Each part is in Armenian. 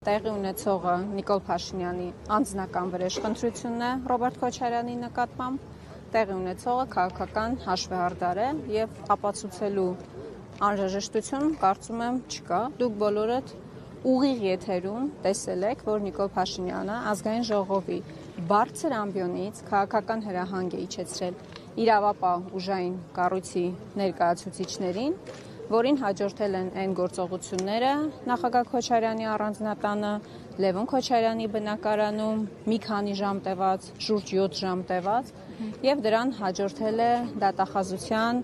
Տեղի ունեցողը Նիկոլ Փաշինյանի անձնական վրեժխնդրությունն է Ռոբերտ Քոչարյանի նկատմամբ, տեղի ունեցողը քաղաքական հաշվեհարդար է եւ ապացուցելու անհրաժեշտություն կարծում եմ չկա։ Դուք բոլորդ ուղիղ եթերում տեսել եք, որ Նիկոլ Փաշինյանը ազգային ժողովի բարձր ամբիոնից քաղաքական հրահանգ է իջեցրել իրավապահ ուժային կառույցի ներկայացուցիչներին, որին հաջորդել են այն գործողությունները նախագահ Քոչարյանի առանձնատանը, Լևոն Քոչարյանի բնակարանում մի քանի ժամ տևած, շուրջ 7 ժամ տևած, եւ դրան հաջորդել է դատախազության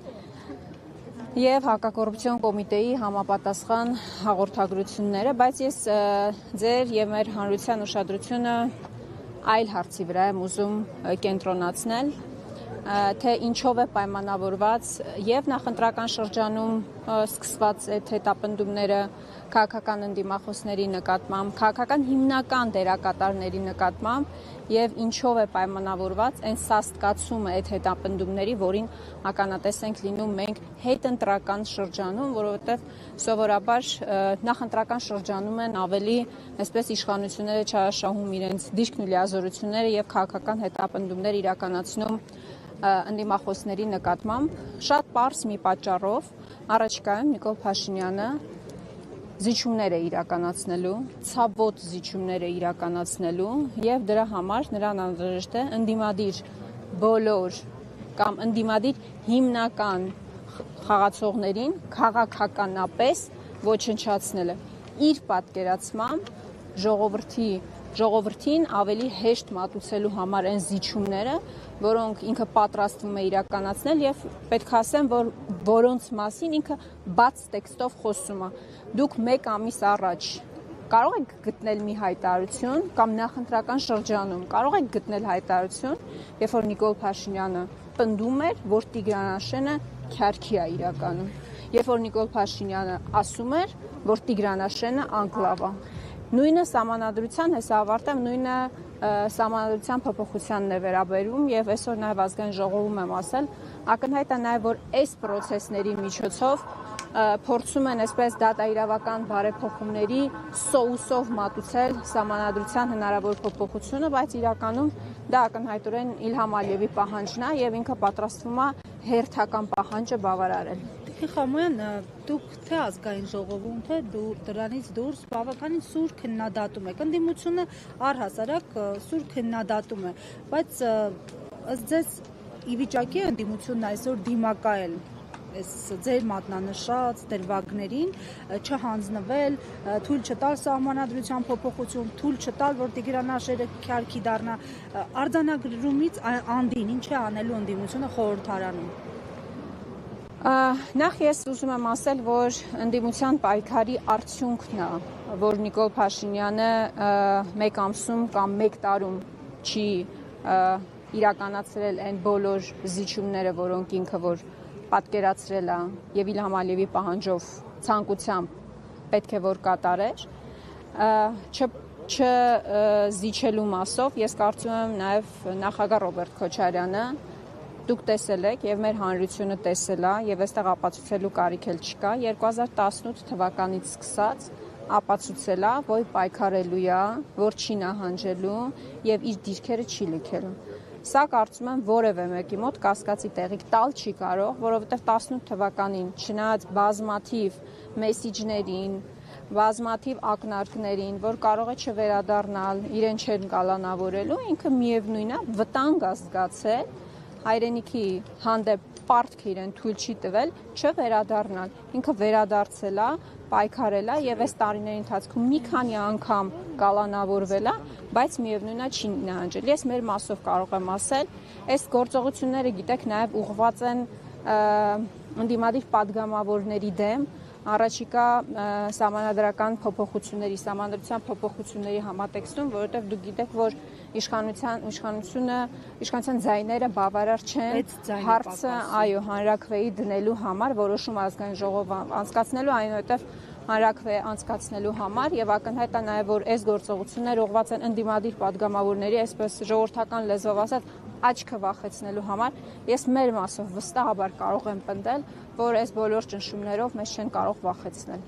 եւ հակակոռուպցիոն կոմիտեի համապատասխան հաղորդագրությունները, բայց ես ձեր եւ մեր հանրության ուշադրությունը այլ հարցի վրա եմ ուզում կենտրոնացնել, թե ինչով է պայմանավորված եւ նախընտրական շրջանում սկսված այդ հետապնդումները քաղաքական ընդդիմախոսների նկատմամբ, քաղաքական հիմնական դերակատարների նկատմամբ եւ ինչով է պայմանավորված այն սաստկացումը այդ հետապնդումների, որին ականատես ենք լինում մենք հետընտրական շրջանում, որովհետեւ սովորաբար նախընտրական շրջանում են ավելի այսպես իշխանությունները չարաշահում իրենց դիրքն ու լիազորությունները եւ քաղաքական հետապնդումներ իրականացնում ընդդիմախոսների նկատմամբ շատ պարզ մի պատճառով առաջիկայում Նիկոլ Փաշինյանը զիջումներ է իրականացնելու, ցավոտ զիջումներ է իրականացնելու եւ դրա համար նրան անհրաժեշտ է ընդդիմադիր բոլոր կամ ընդդիմադիր հիմնական խաղացողներին քաղաքականապես ոչնչացնելը իր պատկերացմամբ ժողովրդին ավելի հեշտ մատուցելու համար այն զիջումները, որոնք ինքը պատրաստվում է իրականացնել եւ պետք է ասեմ, որ որոնց մասին ինքը բաց տեքստով խոսում է։ Դուք մեկ ամիս առաջ կարող եք գտնել մի հայտարարություն կամ նախընտրական շրջանում կարող եք գտնել հայտարարություն, երբ որ Նիկոլ Փաշինյանը պնդում էր, որ Տիգրան քյարքի է իրականում, երբ որ Նիկոլ Փաշինյանը ասում էր, որ Տիգրան անկլավ է։ Նույնը սահմանադրության հեսավարտեմ, նույնը սահմանադրության փոփոխությանն է վերաբերում եւ այսօր նաեւ ազգային ժողովում եմ ասել, ակնհայտ է նաեւ որ այս process-ների միջոցով փորձում են այսպես դատաիրավական բարեփոխումների սոուսով մատուցել սահմանադրության հնարավոր փոփոխությունը, բայց իրականում դա ակնհայտորեն Իլհամ Ալիևի պահանջն է եւ ինքը պատրաստվում է հերթական պահանջը բավարարել։ Խամոյան, դուք թե ազգային ժողովում, թե դրանից դուրս բավականին սուր քննադատում եք, ընդդիմությունը առհասարակ սուր քննադատում է, բայց ըստ ձեզ ի վիճակի է ընդդիմությունն այսօր դիմակայել այս ձեր մատնանշած դրվագներին, չհանձնվել, թույլ չտալ սահմանադրության փոփոխություն, թույլ չտալ, որ Տիգրան քյարքի դառնա, արձանագրումից անդին ինչ է անելու ընդդիմությունը խորհրդարանում։ Նախ ես ուզում եմ ասել, որ ընդդիմության պայքարի արդյունքն է, որ Նիկոլ Փաշինյանը մեկ ամսում կամ մեկ տարում չի իրականացրել այն բոլոր զիջումները, որոնք ինքը որ պատկերացրել է եւ Իլհամ Ալիևի պահանջով ցանկությամբ պետք է որ կատարեր, չզիջելու մասով ես կարծում եմ նաեւ նախագահ Ռոբերտ Քոչարյանը դուք տեսել եք եւ մեր հանրությունը տեսել է եւ այստեղ ապացուցելու կարիք էլ չկա 2018 թվականից սկսած ապացուցել է, որ պայքարելու է, որ չի նահանջելու եւ իր դիրքերը չի լքելու։ Սա կարծում եմ որևէ մեկի մոտ կասկածի տեղիք տալ չի կարող, որովհետեւ 18 թվականին չնայած բազմաթիվ մեսիջներին, բազմաթիվ ակնարկներին, որ կարող է չվերադառնալ, իրեն չեն կալանավորելու, ինքը միևնույն է վտանգ է զգացել հայրենիքի հանդեպ պարտքը իրեն թույլ չի տվել չվերադառնալ։ Ինքը վերադարձել է, պայքարել է եւ այս տարիների ընթացքում մի քանի անգամ կալանավորվել է, բայց միևնույնն է չի նահանջել։ Ես մեր մասով կարող եմ ասել, այս գործողությունները գիտեք նաեւ ուղղված են ընդդիմադիր падգամավորների դեմ, առաջիկա սահմանադրական փոփոխությունների, սահմանադրության փոփոխությունների համատեքստում, որովհետև դուք գիտեք, որ իշխանության ձայները բավարար չեն հարցը, այո, հանրաքվեի դնելու համար, որոշում ազգային ժողով անցկացնելու, այնուհետև հանրաքվե անցկացնելու համար եւ ակնհայտ է նաեւ որ այս գործողությունները ուղղված են ընդդիմադիր падգամավորների, այսպես ժողովրդական լեզվով ասած, աչքը վախեցնելու համար։ Ես մեր մասով վստահաբար կարող եմ պնդել, որ այս բոլոր ճնշումներով մեզ չեն կարող վախեցնել։